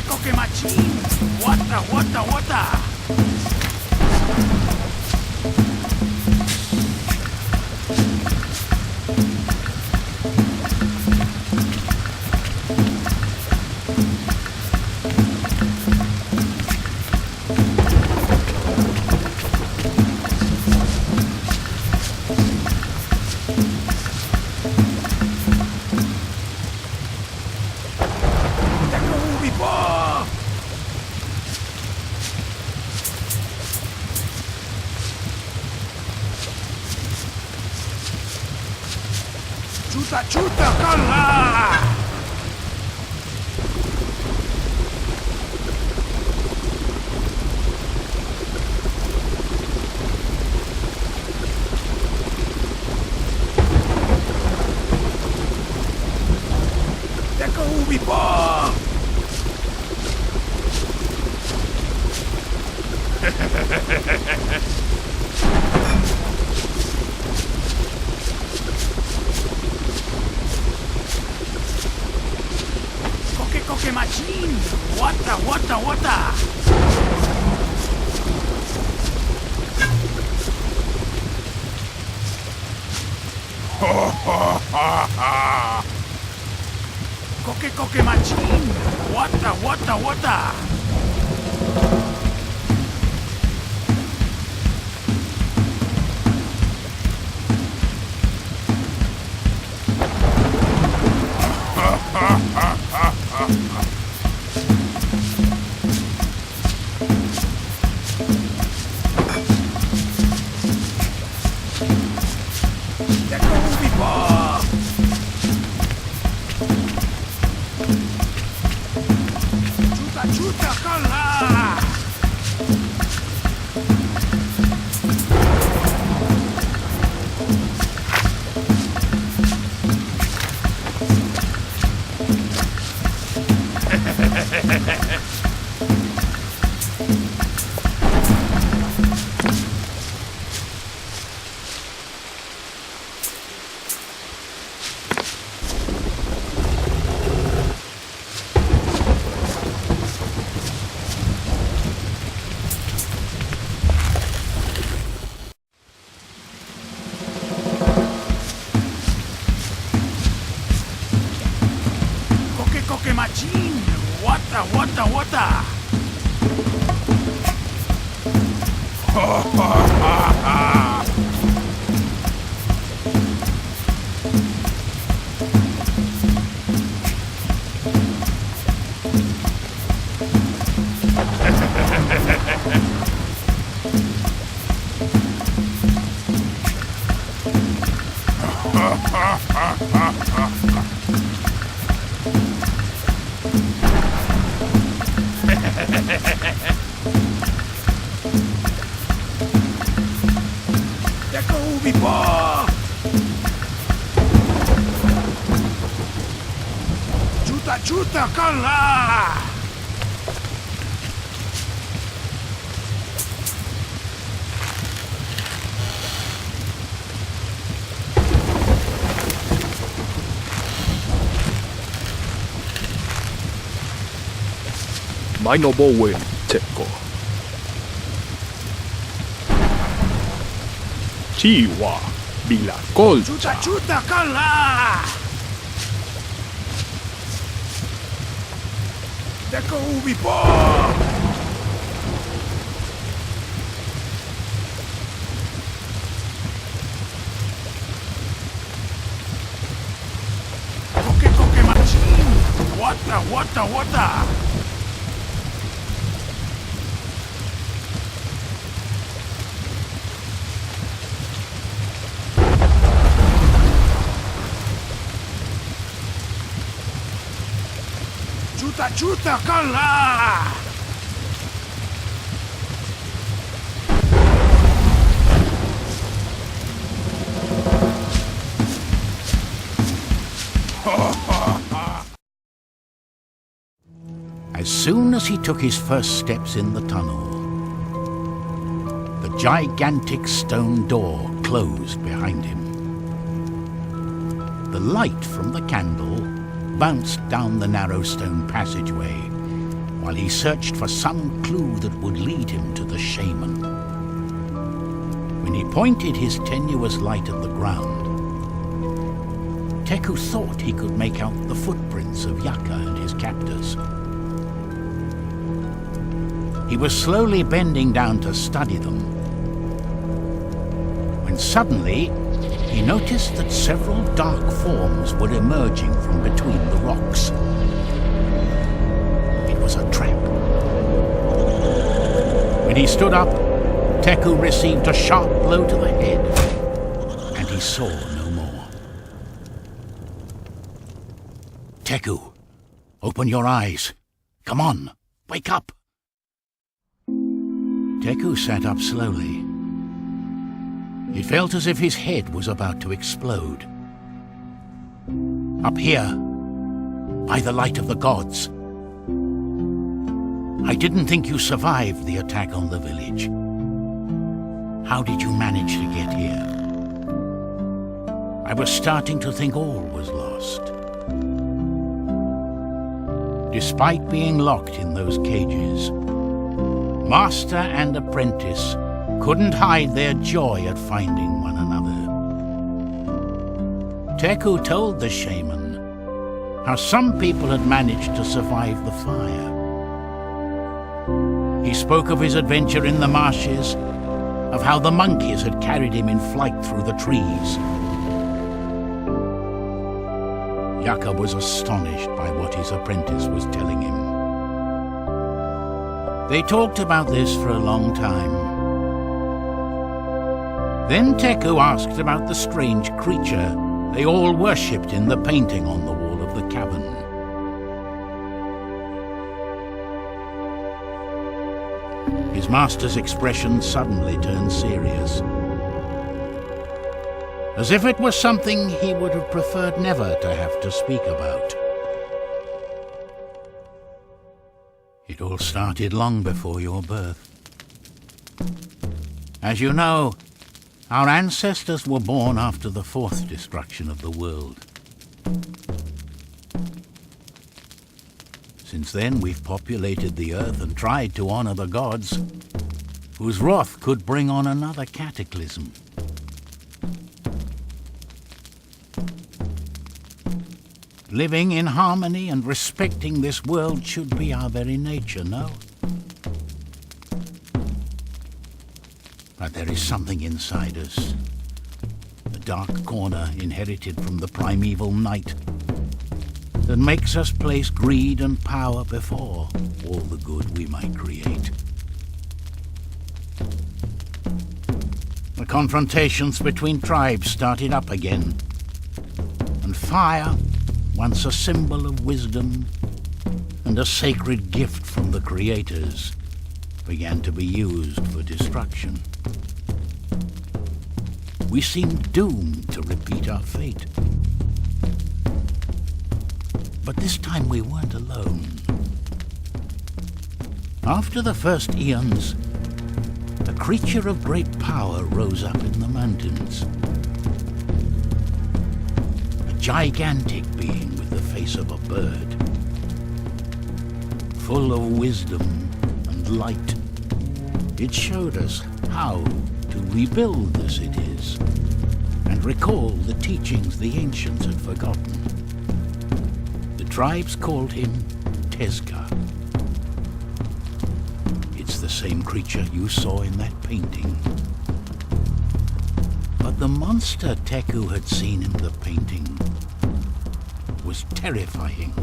Coque machine. Water. Chuta, calla! Teka ubi pa! Coque machine! Water! Coque machine! Water! Chuta, calla! Coque machine! Water! Teka ubi pa! Chuta, calla! Mai no bowen, teko. Chiwa, bila colcha. Chuta, calla! Teka ubi pa! Coque machine! Water! Chuta, calla! As soon as he took his first steps in the tunnel, the gigantic stone door closed behind him. The light from the candle bounced down the narrow stone passageway while he searched for some clue that would lead him to the shaman. When he pointed his tenuous light at the ground, Teku thought he could make out the footprints of Yaka and his captors. He was slowly bending down to study them, when suddenly he noticed that several dark forms were emerging from between the rocks. It was a trap. When he stood up, Teku received a sharp blow to the head, and he saw no more. Teku, open your eyes. Come on, wake up. Teku sat up slowly. It felt as if his head was about to explode. Up here, by the light of the gods. I didn't think you survived the attack on the village. How did you manage to get here? I was starting to think all was lost. Despite being locked in those cages, master and apprentice couldn't hide their joy at finding one another. Teku told the shaman how some people had managed to survive the fire. He spoke of his adventure in the marshes, of how the monkeys had carried him in flight through the trees. Yaka was astonished by what his apprentice was telling him. They talked about this for a long time. Then Teku asked about the strange creature they all worshipped in the painting on the wall of the cabin. His master's expression suddenly turned serious, as if it was something he would have preferred never to have to speak about. It all started long before your birth. As you know, our ancestors were born after the fourth destruction of the world. Since then, we've populated the earth and tried to honor the gods, whose wrath could bring on another cataclysm. Living in harmony and respecting this world should be our very nature, no? But there is something inside us, a dark corner inherited from the primeval night, that makes us place greed and power before all the good we might create. The confrontations between tribes started up again, and fire, once a symbol of wisdom and a sacred gift from the creators, began to be used for destruction. We seemed doomed to repeat our fate. But this time we weren't alone. After the first eons, a creature of great power rose up in the mountains. A gigantic being with the face of a bird, full of wisdom and light. It showed us how to rebuild the cities and recall the teachings the ancients had forgotten. The tribes called him Tezca. It's the same creature you saw in that painting. But the monster Teku had seen in the painting was terrifying,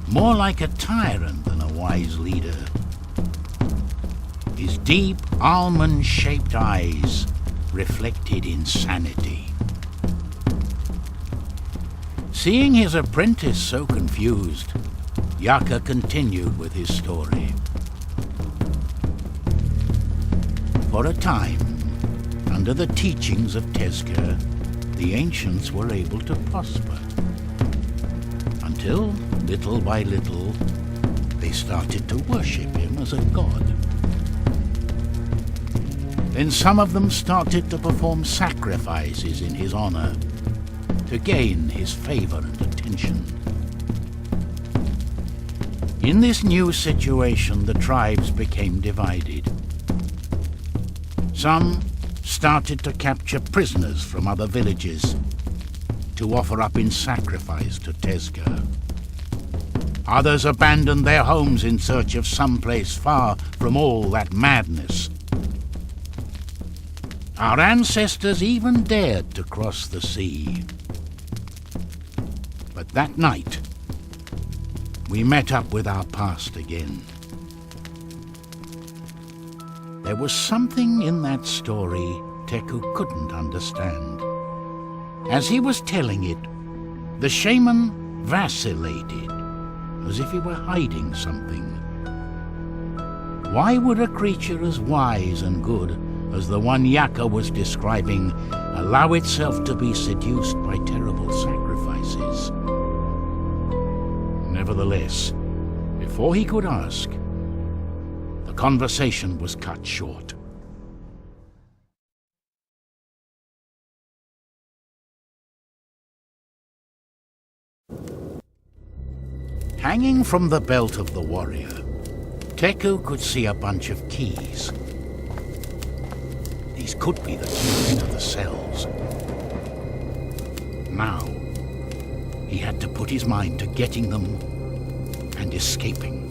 more like a tyrant than a wise leader. His deep, almond-shaped eyes reflected insanity. Seeing his apprentice so confused, Yaka continued with his story. For a time, under the teachings of Tezca, the ancients were able to prosper. Until, little by little, they started to worship him as a god. Then some of them started to perform sacrifices in his honor to gain his favor and attention. In this new situation, the tribes became divided. Some started to capture prisoners from other villages to offer up in sacrifice to Tezca. Others abandoned their homes in search of some place far from all that madness. Our ancestors even dared to cross the sea. But that night, we met up with our past again. There was something in that story Teku couldn't understand. As he was telling it, the shaman vacillated, as if he were hiding something. Why would a creature as wise and good as the one Yaka was describing allow itself to be seduced by terrible sacrifices? Nevertheless, before he could ask, the conversation was cut short. Hanging from the belt of the warrior, Teku could see a bunch of keys. These could be the keys to the cells. Now, he had to put his mind to getting them and escaping.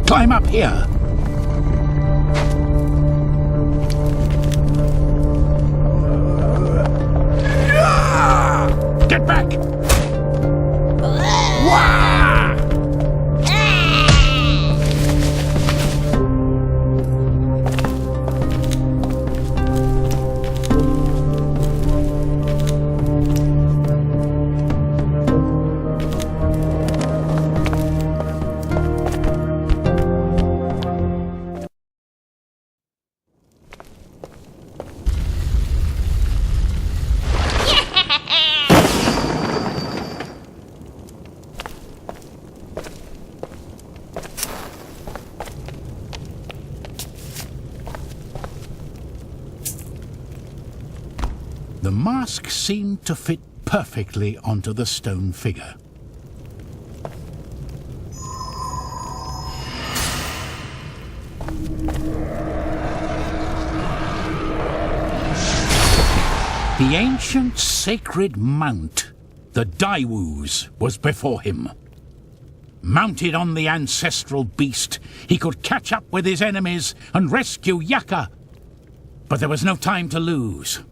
Climb up here. Get back! The mask seemed to fit perfectly onto the stone figure. The ancient sacred mount, the Daewoo's, was before him. Mounted on the ancestral beast, he could catch up with his enemies and rescue Yaka. But there was no time to lose.